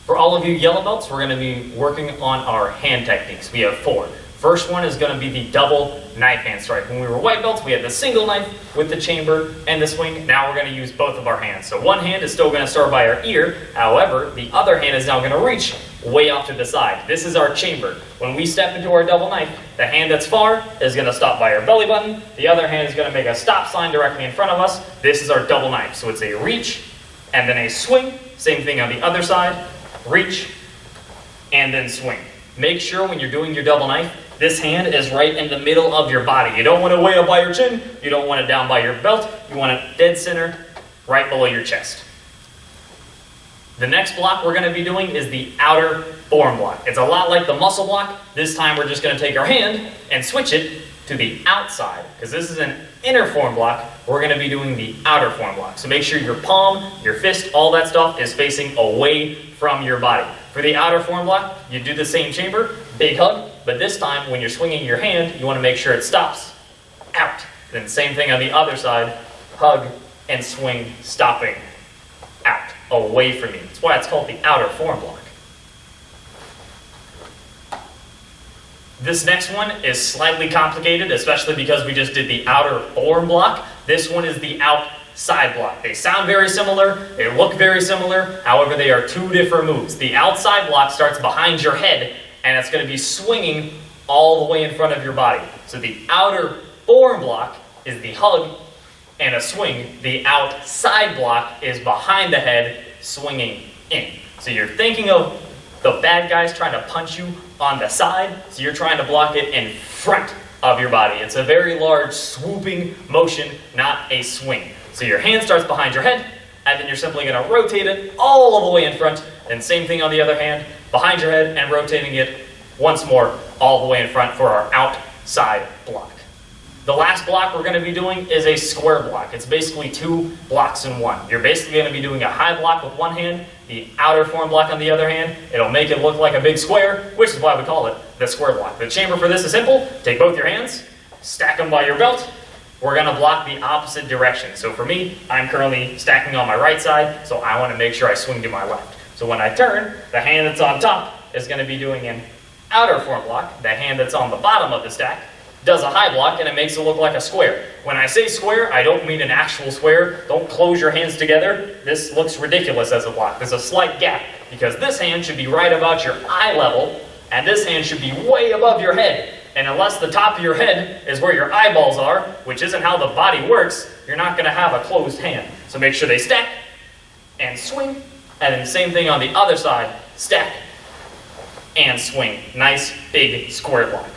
For all of you yellow belts, we're going to be working on our hand techniques. We have 4. First one is going to be the double knife hand strike. When we were white belts, we had the single knife with the chamber and the swing. Now we're going to use both of our hands. So one hand is still going to start by our ear. However, the other hand is now going to reach way off to the side. This is our chamber. When we step into our double knife, the hand that's far is going to stop by our belly button. The other hand is going to make a stop sign directly in front of us. This is our double knife. So it's a reach and then a swing. Same thing on the other side. Reach and then swing. Make sure when you're doing your double knife, this hand is right in the middle of your body. You don't want it way up by your chin. You don't want it down by your belt. You want it dead center, right below your chest. The next block we're going to be doing is the outer forearm block. It's a lot like the muscle block. This time we're just going to take our hand and switch it to the outside. Because this is an inner forearm block, we're going to be doing the outer forearm block. So make sure your palm, your fist, all that stuff is facing away from your body. For the outer forearm block, you do the same chamber, big hug, but this time when you're swinging your hand, you want to make sure it stops out. Then same thing on the other side, hug and swing, stopping out, away from you. That's why it's called the outer forearm block. This next one is slightly complicated, especially because we just did the outer forearm block. This one is the outside block. They sound very similar, they look very similar, however they are 2 different moves. The outside block starts behind your head, and it's going to be swinging all the way in front of your body. So the outer forearm block is the hug and a swing. The outside block is behind the head, swinging in. So you're thinking of the bad guys trying to punch you on the side, so you're trying to block it in front of your body. It's a very large swooping motion, not a swing. So your hand starts behind your head, and then you're simply going to rotate it all the way in front, and same thing on the other hand, behind your head and rotating it once more all the way in front for our outside block. The last block we're going to be doing is a square block. It's basically 2 blocks in one. You're basically going to be doing a high block with one hand, the outer forearm block on the other hand. It'll make it look like a big square, which is why we call it the square block. The chamber for this is simple. Take both your hands, stack them by your belt. We're going to block the opposite direction. So for me, I'm currently stacking on my right side, so I want to make sure I swing to my left. So when I turn, the hand that's on top is going to be doing an outer forearm block. The hand that's on the bottom of the stack does a high block, and it makes it look like a square. When I say square, I don't mean an actual square. Don't close your hands together. This looks ridiculous as a block. There's a slight gap, because this hand should be right about your eye level, and this hand should be way above your head. And unless the top of your head is where your eyeballs are, which isn't how the body works, you're not going to have a closed hand. So make sure they stack and swing, and then same thing on the other side, stack and swing. Nice big square block.